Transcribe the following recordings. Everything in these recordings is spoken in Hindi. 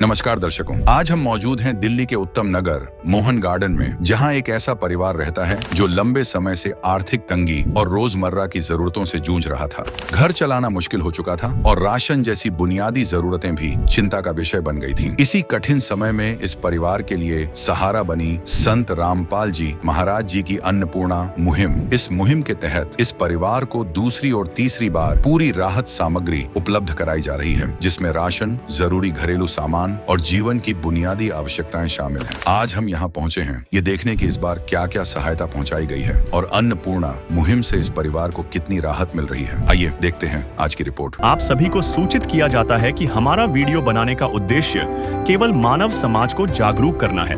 नमस्कार दर्शकों, आज हम मौजूद हैं दिल्ली के उत्तम नगर मोहन गार्डन में, जहां एक ऐसा परिवार रहता है जो लंबे समय से आर्थिक तंगी और रोजमर्रा की जरूरतों से जूझ रहा था। घर चलाना मुश्किल हो चुका था और राशन जैसी बुनियादी जरूरतें भी चिंता का विषय बन गई थीं। इसी कठिन समय में इस परिवार के लिए सहारा बनी संत रामपाल जी महाराज जी की अन्नपूर्णा मुहिम। इस मुहिम के तहत इस परिवार को दूसरी और तीसरी बार पूरी राहत सामग्री उपलब्ध कराई जा रही है, जिसमें राशन, जरूरी घरेलू सामान और जीवन की बुनियादी आवश्यकताएं शामिल हैं। आज हम यहाँ पहुँचे हैं ये देखने की इस बार क्या क्या सहायता पहुँचाई गई है और अन्नपूर्णा मुहिम से इस परिवार को कितनी राहत मिल रही है। आइए देखते हैं आज की रिपोर्ट। आप सभी को सूचित किया जाता है कि हमारा वीडियो बनाने का उद्देश्य केवल मानव समाज को जागरूक करना है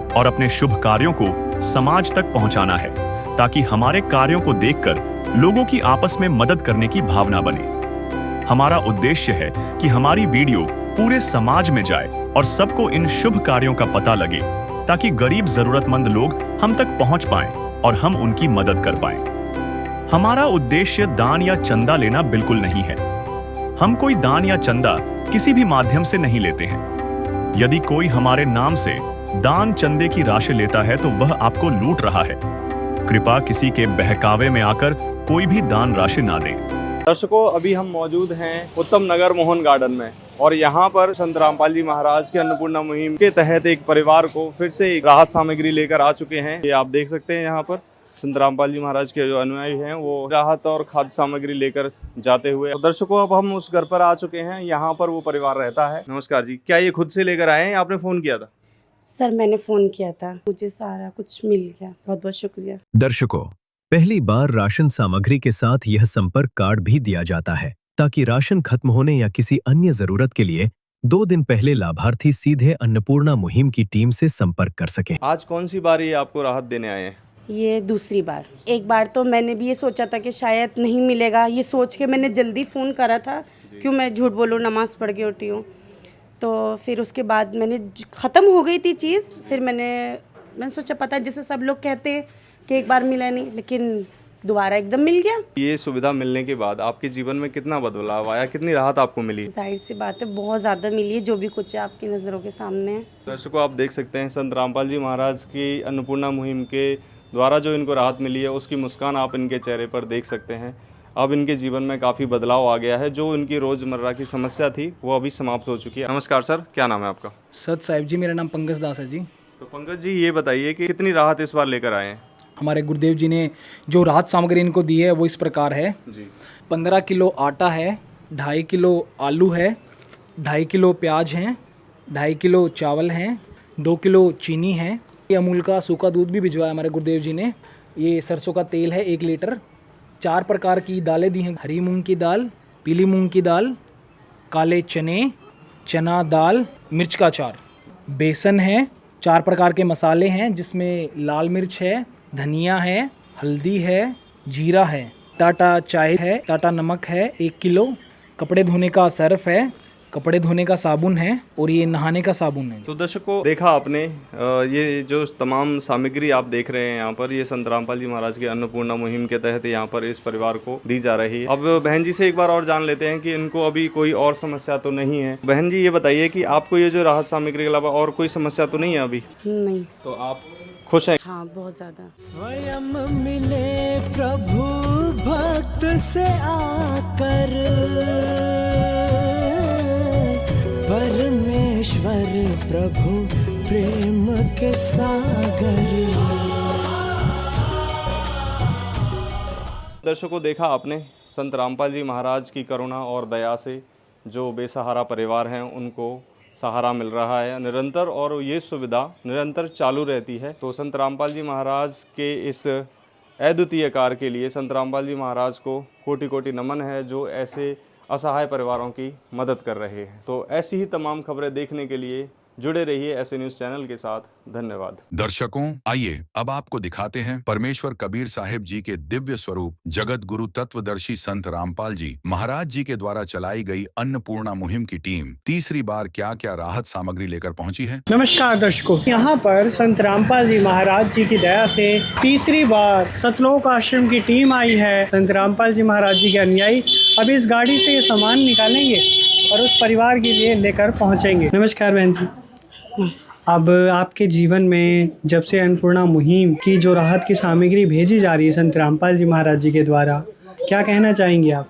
और अपने शुभ कार्यों को समाज तक पहुंचाना है, ताकि हमारे कार्यों को देखकर लोगों की आपस में मदद करने की भावना बने। हमारा उद्देश्य है कि हमारी वीडियो पूरे समाज में जाए और सबको इन शुभ कार्यों का पता लगे, ताकि गरीब जरूरतमंद लोग हम तक पहुंच पाएं और हम उनकी मदद कर पाएं। हमारा उद्देश्य दान या चंदा लेना बिल्कुल नहीं है। हम कोई दान या चंदा किसी भी माध्यम से नहीं लेते हैं। यदि कोई हमारे नाम से दान चंदे की राशि लेता है तो वह आपको लूट रहा है। कृपया किसी के बहकावे में आकर कोई भी दान राशि ना दें। दर्शकों, अभी हम मौजूद हैं उत्तम नगर मोहन गार्डन में और यहाँ पर संत रामपाल जी महाराज की अन्नपूर्णा मुहिम के तहत एक परिवार को फिर से एक राहत सामग्री लेकर आ चुके हैं। ये आप देख सकते हैं, यहाँ पर संत रामपाल जी महाराज के जो अनुयायी हैं वो राहत और खाद्य सामग्री लेकर जाते हुए। तो दर्शकों, अब हम उस घर पर आ चुके हैं, यहाँ पर वो परिवार रहता है। नमस्कार जी, क्या ये खुद से लेकर आए हैं या आपने फोन किया था? सर, मैंने फोन किया था, मुझे सारा कुछ मिल गया। बहुत बहुत शुक्रिया। दर्शकों, पहली बार राशन सामग्री के साथ यह संपर्क कार्ड भी दिया जाता है, ताकि राशन खत्म होने या किसी अन्य जरूरत के लिए 2 दिन पहले लाभार्थी सीधे अन्नपूर्णा मुहिम की टीम से संपर्क कर सके। आज कौन सी बार ये आपको राहत देने आए हैं? ये दूसरी बार। एक बार तो मैंने भी ये सोचा था कि शायद नहीं मिलेगा, ये सोच के मैंने जल्दी फ़ोन करा था। क्यों मैं झूठ बोलूँ, नमाज़ पढ़ के उठी हूँ। तो फिर उसके बाद मैंने ख़त्म हो गई थी चीज़। फिर मैंने सोचा, पता है जैसे सब लोग कहते हैं कि एक बार मिला नहीं, लेकिन दोबारा एकदम मिल गया। ये सुविधा मिलने के बाद आपके जीवन में कितना बदलाव आया, कितनी राहत आपको मिली? जाहिर सी बात है, बहुत ज़्यादा मिली है। जो भी कुछ है आपकी नज़रों के सामने है। दर्शकों, आप देख सकते हैं संत रामपाल जी महाराज की अन्नपूर्णा मुहिम के द्वारा जो इनको राहत मिली है, उसकी मुस्कान आप इनके चेहरे पर देख सकते हैं। अब इनके जीवन में काफ़ी बदलाव आ गया है। जो इनकी रोज़मर्रा की समस्या थी वो अभी समाप्त हो चुकी है। नमस्कार सर, क्या नाम है आपका? सत साहिब जी, मेरा नाम पंकज दास है जी। तो पंकज जी, ये बताइए कि कितनी राहत इस बार लेकर आए हैं? हमारे गुरुदेव जी ने जो राहत सामग्री इनको दी है वो इस प्रकार है जी। 15 किलो आटा है, 2.5 किलो आलू है, 2.5 किलो प्याज हैं, 2.5 किलो चावल हैं, 2 किलो चीनी है। ये अमूल का सूखा दूध भी भिजवाया हमारे गुरुदेव जी ने। ये सरसों का तेल है 1 लीटर। 4 प्रकार की दालें दी हैं, हरी मूंग की दाल, पीली मूंग की दाल, काले चने, चना दाल, मिर्च का अचार, बेसन है, 4 प्रकार के मसाले हैं जिसमें लाल मिर्च है, धनिया है, हल्दी है, जीरा है, टाटा चाय है, टाटा नमक है 1 किलो, कपड़े धोने का सर्फ है, कपड़े धोने का साबुन है और ये नहाने का साबुन है। तो दर्शकों, देखा आपने, ये जो तमाम सामग्री आप देख रहे हैं यहाँ पर, ये संत रामपाल जी महाराज की अन्नपूर्णा मुहिम के तहत यहाँ पर इस परिवार को दी जा रही है। अब बहन जी से एक बार और जान लेते हैं कि इनको अभी कोई और समस्या तो नहीं है। बहन जी, ये बताइए कि आपको ये जो राहत सामग्री के अलावा और कोई समस्या तो नहीं है अभी? नहीं। तो आप खुश हैं? हाँ, बहुत ज़्यादा। स्वयं मिले प्रभु भक्त से आकर, परमेश्वर प्रभु प्रेम के सागर। दर्शकों, देखा आपने, संत रामपाल जी महाराज की करुणा और दया से जो बेसहारा परिवार हैं उनको सहारा मिल रहा है निरंतर, और ये सुविधा निरंतर चालू रहती है। तो संत रामपाल जी महाराज के इस अद्वितीय कार्य के लिए संत रामपाल जी महाराज को कोटि कोटि नमन है, जो ऐसे असहाय परिवारों की मदद कर रहे हैं। तो ऐसी ही तमाम खबरें देखने के लिए जुड़े रहिए ऐसे न्यूज़ चैनल के साथ। धन्यवाद। दर्शकों, आइए अब आपको दिखाते हैं परमेश्वर कबीर साहिब जी के दिव्य स्वरूप जगत गुरु तत्वदर्शी संत रामपाल जी महाराज जी के द्वारा चलाई गई अन्नपूर्णा मुहिम की टीम तीसरी बार क्या क्या राहत सामग्री लेकर पहुंची है। नमस्कार दर्शकों, यहाँ पर संत रामपाल जी महाराज जी की दया से तीसरी बार सतलोक आश्रम की टीम आई है। संत रामपाल जी महाराज जी के अनुयायी अब इस गाड़ी से ये सामान निकालेंगे और उस परिवार के लिए लेकर पहुंचेंगे। नमस्कार बहन जी। अब आपके जीवन में जब से अन्नपूर्णा मुहिम की जो राहत की सामग्री भेजी जा रही है संत रामपाल जी महाराज जी के द्वारा, क्या कहना चाहेंगी आप?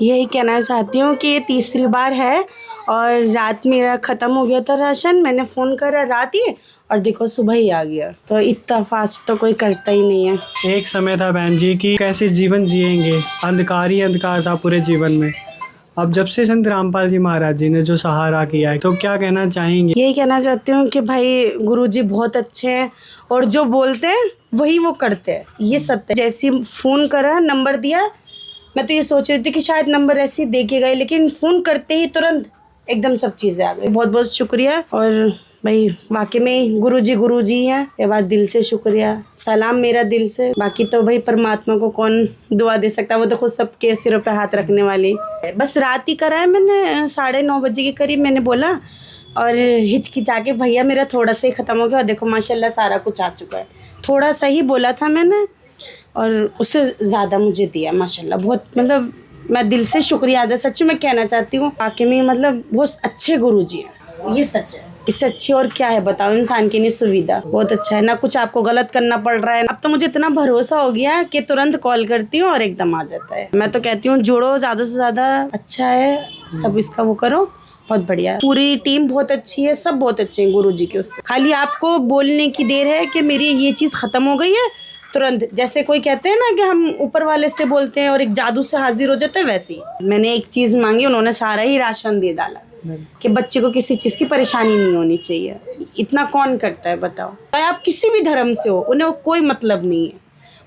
यही कहना चाहती हूँ कि ये तीसरी बार है और रात मेरा ख़त्म हो गया था राशन, मैंने फ़ोन करा रात ही और देखो सुबह ही आ गया। तो इतना फास्ट तो कोई करता ही नहीं है। एक समय था बहन जी कि कैसे जीवन जिएंगे, अंधकार ही अंधकार था पूरे जीवन में। अब जब से संत रामपाल जी महाराज जी ने जो सहारा किया है, तो क्या कहना चाहेंगे? यही कहना चाहती हूँ कि भाई गुरुजी बहुत अच्छे हैं और जो बोलते हैं वही वो करते हैं, ये सत्य। जैसे फ़ोन करा, नंबर दिया, मैं तो ये सोच रही थी कि शायद नंबर ऐसे ही देके गए, लेकिन फ़ोन करते ही तुरंत एकदम सब चीज़ें आ गई। बहुत बहुत शुक्रिया। और भाई वाकई में गुरुजी हैं, ये बात दिल से शुक्रिया, सलाम मेरा दिल से। बाकी तो भाई परमात्मा को कौन दुआ दे सकता है, वो तो खुद सबके सिरों पे हाथ रखने वाली। बस रात ही करा है मैंने, 9:30 बजे के करीब मैंने बोला और हिचकिचा के भैया मेरा थोड़ा सा ही ख़त्म हो गया और देखो माशाल्लाह सारा कुछ आ चुका है। थोड़ा सा ही बोला था मैंने और उससे ज़्यादा मुझे दिया माशाल्लाह। बहुत मतलब मैं दिल से शुक्रिया अदा सच में कहना चाहती हूँ। वाकई में मतलब बहुत अच्छे गुरुजी हैं, ये सच है। इससे अच्छी और क्या है बताओ इंसान के लिए सुविधा। बहुत अच्छा है ना, कुछ आपको गलत करना पड़ रहा है। अब तो मुझे इतना भरोसा हो गया है कि तुरंत कॉल करती हूँ और एकदम आ जाता है। मैं तो कहती हूँ जोड़ो ज़्यादा से ज़्यादा, अच्छा है सब इसका वो करो, बहुत बढ़िया है। पूरी टीम बहुत अच्छी है, सब बहुत अच्छे हैं गुरुजी के। उससे खाली आपको बोलने की देर है कि मेरी ये चीज़ ख़त्म हो गई है, तुरंत जैसे कोई कहते हैं ना कि हम ऊपर वाले से बोलते हैं और एक जादू से हाजिर हो जाते हैं, वैसी मैंने एक चीज़ मांगी, उन्होंने सारा ही राशन दे डाला कि बच्चे को किसी चीज़ की परेशानी नहीं होनी चाहिए। इतना कौन करता है बताओ? आप किसी भी धर्म से हो, उन्हें कोई मतलब नहीं है,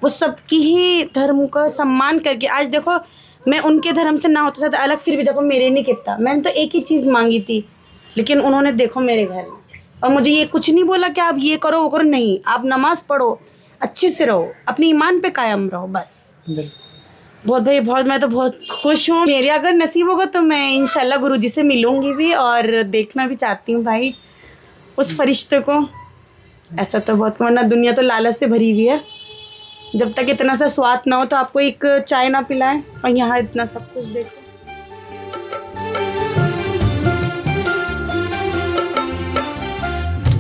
वो सबकी ही धर्म का सम्मान करके। आज देखो मैं उनके धर्म से ना होता था अलग, फिर भी देखो मेरे नहीं कितना, मैंने तो एक ही चीज़ मांगी थी, लेकिन उन्होंने देखो मेरे घर में और मुझे ये कुछ नहीं बोला कि आप ये करो वो करो, नहीं, आप नमाज़ पढ़ो, अच्छे से रहो, अपने ईमान पे कायम रहो, बस। बहुत भाई बहुत, मैं तो बहुत खुश हूँ। मेरे अगर नसीब होगा तो मैं इंशाल्लाह गुरुजी से मिलूंगी भी और देखना भी चाहती हूँ भाई उस फरिश्ते को। ऐसा तो बहुत, वरना दुनिया तो लालच से भरी हुई है। जब तक इतना सा स्वाद ना हो तो आपको एक चाय ना पिलाएं, और यहाँ इतना सब कुछ देखो।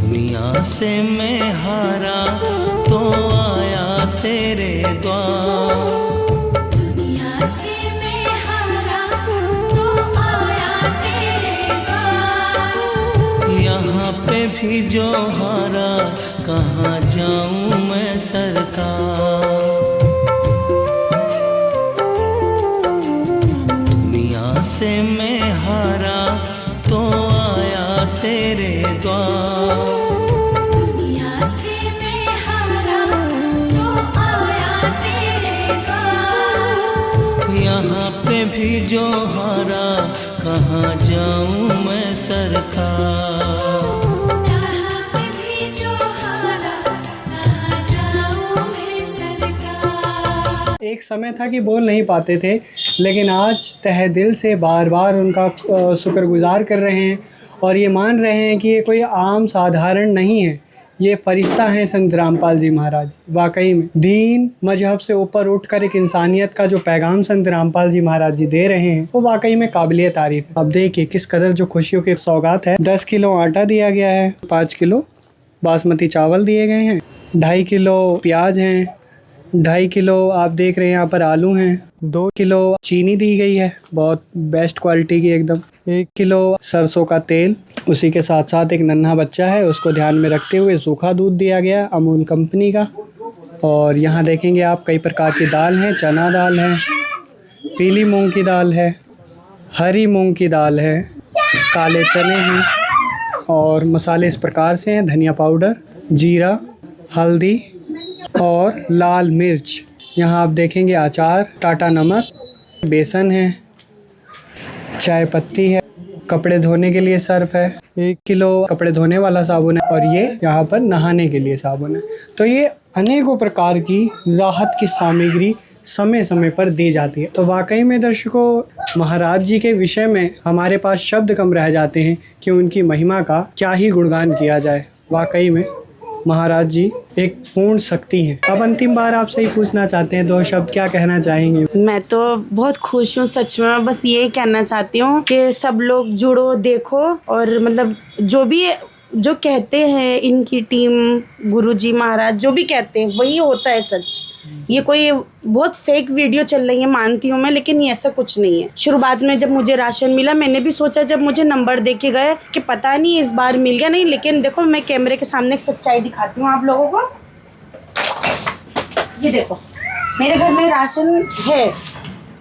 दुनिया से मैं हारा तो आया तेरे द्वार, दुनिया से मैं हारा तो आया तेरे द्वार। यहाँ पे भी जो हारा कहाँ जाऊँ मैं सरकार, दुनिया से मैं हारा तो आया तेरे द्वार, दुनिया से मैं हारा तो आया तेरे द्वार। यहाँ पे भी जो हारा कहाँ जाऊँ मैं सरकार, यहाँ पे भी जो हारा कहाँ जाऊँ मैं सरकार। एक समय था कि बोल नहीं पाते थे, लेकिन आज तहे दिल से बार बार उनका शुक्रगुजार कर रहे हैं और ये मान रहे हैं कि ये कोई आम साधारण नहीं है, ये फरिश्ता हैं संत रामपाल जी महाराज। वाकई में दीन मजहब से ऊपर उठकर एक इंसानियत का जो पैगाम संत रामपाल जी महाराज जी दे रहे हैं वो वाकई में काबिलिय तारीफ है। अब देखिए किस कदर जो खुशियों की सौगात है। 10 किलो आटा दिया गया है, 5 किलो बासमती चावल दिए गए हैं, 2.5 किलो प्याज हैं, 2.5 किलो आप देख रहे हैं यहाँ पर आलू हैं, 2 किलो चीनी दी गई है बहुत बेस्ट क्वालिटी की एकदम, 1 किलो सरसों का तेल, उसी के साथ साथ एक नन्हा बच्चा है उसको ध्यान में रखते हुए सूखा दूध दिया गया अमूल कंपनी का। और यहाँ देखेंगे आप कई प्रकार की दाल हैं, चना दाल है, पीली मूंग की दाल है, हरी मूंग की दाल है, काले चने हैं और मसाले इस प्रकार से हैं, धनिया पाउडर, जीरा, हल्दी और लाल मिर्च। यहाँ आप देखेंगे अचार, टाटा नमक, बेसन है, चाय पत्ती है, कपड़े धोने के लिए सर्फ है, 1 किलो कपड़े धोने वाला साबुन है और ये यहाँ पर नहाने के लिए साबुन है। तो ये अनेकों प्रकार की राहत की सामग्री समय समय पर दी जाती है। तो वाकई में दर्शकों महाराज जी के विषय में हमारे पास शब्द कम रह जाते हैं कि उनकी महिमा का क्या ही गुणगान किया जाए। वाकई में महाराज जी एक पूर्ण शक्ति हैं। अब अंतिम बार आपसे ही पूछना चाहते हैं, 2 शब्द क्या कहना चाहेंगे? मैं तो बहुत खुश हूँ सच में। बस यही कहना चाहती हूँ कि सब लोग जुड़ो, देखो, और मतलब जो कहते हैं इनकी टीम, गुरुजी महाराज जो भी कहते हैं वही होता है सच। ये कोई बहुत फेक वीडियो चल रही है मानती हूँ मैं, लेकिन ये ऐसा कुछ नहीं है। शुरुआत में जब मुझे राशन मिला, मैंने भी सोचा जब मुझे नंबर दे के गए कि पता नहीं इस बार मिल गया नहीं, लेकिन देखो मैं कैमरे के सामने एक सच्चाई दिखाती हूँ आप लोगों को। ये देखो मेरे घर में राशन है,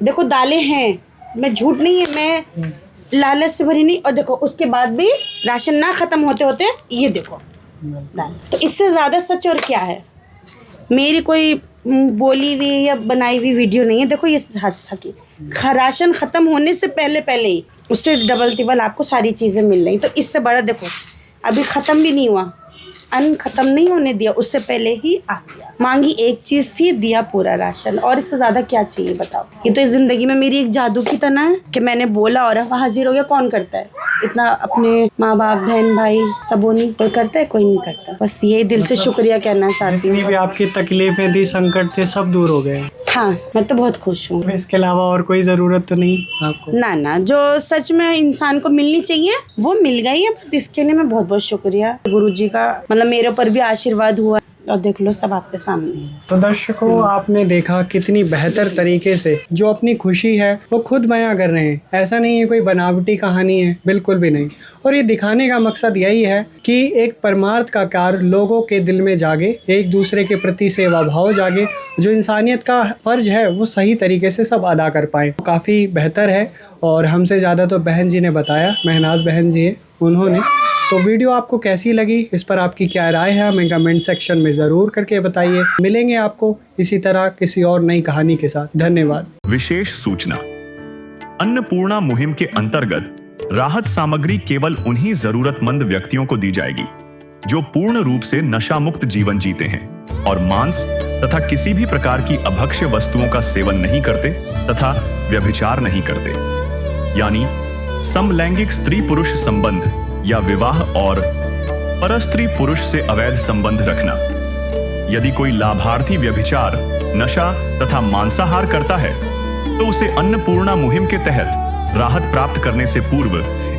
देखो दालें हैं, मैं झूठ नहीं है, मैं लालच से भरी नहीं। और देखो उसके बाद भी राशन ना ख़त्म होते होते ये देखो दाल। तो इससे ज़्यादा सच और क्या है? मेरी कोई बोली हुई या बनाई हुई वीडियो नहीं है। देखो ये हादसा की राशन ख़त्म होने से पहले ही उससे डबल तिबल आपको सारी चीज़ें मिल रही। तो इससे बड़ा देखो अभी ख़त्म भी नहीं हुआ, अन्न ख़त्म नहीं होने दिया, उससे पहले ही आ गया। मांगी एक चीज़ थी, दिया पूरा राशन, और इससे ज़्यादा क्या चाहिए बताओ? ये तो इस ज़िंदगी में मेरी एक जादू की तरह है कि मैंने बोला और अब हाजिर हो गया। कौन करता है इतना? अपने माँ बाप, बहन भाई सबों नहीं कोई करता है, कोई नहीं करता। बस यही दिल से शुक्रिया कहना चाहती हूँ। जितनी भी आपकी तकलीफें थी, संकट थे, सब दूर हो गए। हाँ, मैं तो बहुत खुश हूँ। इसके अलावा और कोई ज़रूरत तो नहीं आपको? ना, जो सच में इंसान को मिलनी चाहिए वो मिल गई है। बस इसके लिए मैं बहुत बहुत शुक्रिया गुरुजी का, मतलब मेरे ऊपर भी आशीर्वाद हुआ और देख लो सब आपके सामने। तो दर्शकों, आपने देखा कितनी बेहतर तरीके से जो अपनी खुशी है वो खुद बयां कर रहे हैं। ऐसा नहीं है कोई बनावटी कहानी है, बिल्कुल भी नहीं। और ये दिखाने का मकसद यही है कि एक परमार्थ का कार्य लोगों के दिल में जागे, एक दूसरे के प्रति सेवा भाव जागे, जो इंसानियत का फर्ज है वो सही तरीके से सब अदा कर पाएँ। काफ़ी बेहतर है। और हमसे ज़्यादा तो बहन जी ने बताया, महनाज बहन जी है उन्होंने। तो वीडियो आपको कैसी लगी, इस पर आपकी क्या राय है हमें कमेंट सेक्शन में ज़रूर करके बताइए। मिलेंगे आपको इसी तरह किसी और नई कहानी के साथ। धन्यवाद। विशेष सूचना, अन्नपूर्णा मुहिम के अंतर्गत राहत सामग्री केवल उन्हीं जरूरतमंद व्यक्तियों को दी जाएगी जो पूर्ण रूप से नशा मुक्त जीवन जीते हैं और मांस तथा किसी भी प्रकार की अभक्ष्य वस्तुओं का सेवन नहीं करते तथा व्यभिचार नहीं करते, यानी समलैंगिक स्त्री पुरुष संबंध या विवाह और परस्त्री पुरुष से अवैध संबंध रखना। यदि कोई लाभार्थी व्यभिचार, नशा तथा मांसाहार करता है तो उसे अन्नपूर्णा मुहिम के तहत राहत प्राप्त करने से पूर्व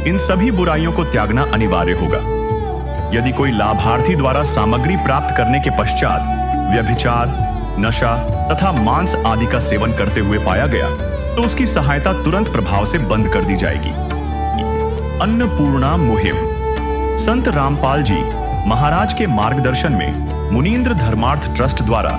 इन सभी बुराइयों को त्यागना अनिवार्य होगा। यदि कोई लाभार्थी द्वारा सामग्री प्राप्त करने के पश्चात व्यभिचार, नशा तथा मांस आदि का सेवन करते हुए पाया गया तो उसकी सहायता तुरंत प्रभाव से बंद कर दी जाएगी। अन्नपूर्णा मुहिम संत रामपाल जी महाराज के मार्गदर्शन में मुनींद्र धर्मार्थ ट्रस्ट द्वारा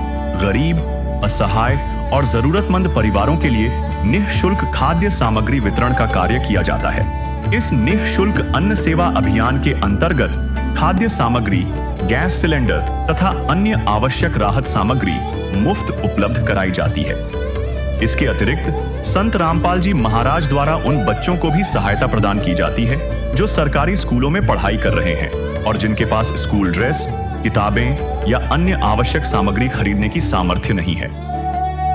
गरीब, असहाय और जरूरतमंद परिवारों के लिए निःशुल्क खाद्य सामग्री वितरण का कार्य किया जाता है। इस निःशुल्क अन्न सेवा अभियान के अंतर्गत खाद्य सामग्री, गैस सिलेंडर तथा अन्य आवश्यक राहत सामग्री मुफ्त उपलब्ध कराई जाती है। इसके अतिरिक्त संत रामपाल जी महाराज द्वारा उन बच्चों को भी सहायता प्रदान की जाती है जो सरकारी स्कूलों में पढ़ाई कर रहे हैं और जिनके पास स्कूल ड्रेस, किताबें या अन्य आवश्यक सामग्री खरीदने की सामर्थ्य नहीं है।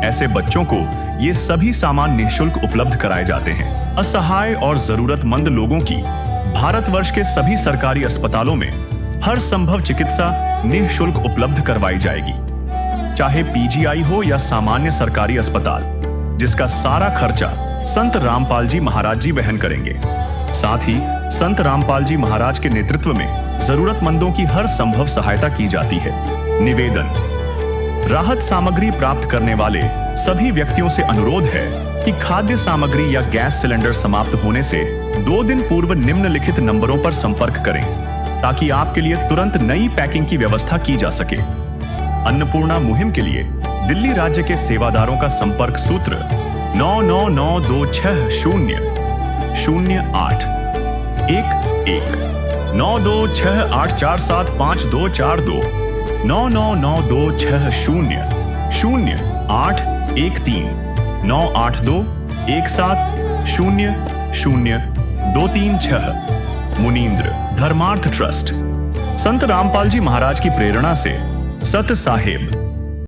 ऐसे बच्चों को ये सभी सामान निःशुल्क उपलब्ध कराए जाते हैं। असहाय और जरूरतमंद लोगों की भारतवर्ष के सभी सरकारी अस्पतालों में हर संभव चिकित्सा निःशुल्क उपलब्ध करवाई जाएगी, चाहे पीजीआई हो या सामान्य सरकारी अस्पताल, जिसका सारा खर्चा संत रामपाल जी महाराज जी वहन करेंगे। साथ ही संत रामपाल जी महाराज के नेतृत्व में जरूरतमंदों की हर संभव सहायता की जाती है। निवेदन, राहत सामग्री प्राप्त करने वाले सभी व्यक्तियों से अनुरोध है कि खाद्य सामग्री या गैस सिलेंडर समाप्त होने से 2 दिन पूर्व निम्नलिखित नंबरों पर संपर्क करें ताकि आपके लिए तुरंत नई पैकिंग की व्यवस्था की जा सके। अन्नपूर्णा मुहिम के लिए दिल्ली राज्य के सेवादारों का संपर्क सूत्र 9992600811 9268475242 9992600813 98217000236। मुनींद्र धर्मार्थ ट्रस्ट संत रामपाल जी महाराज की प्रेरणा से सत साहेब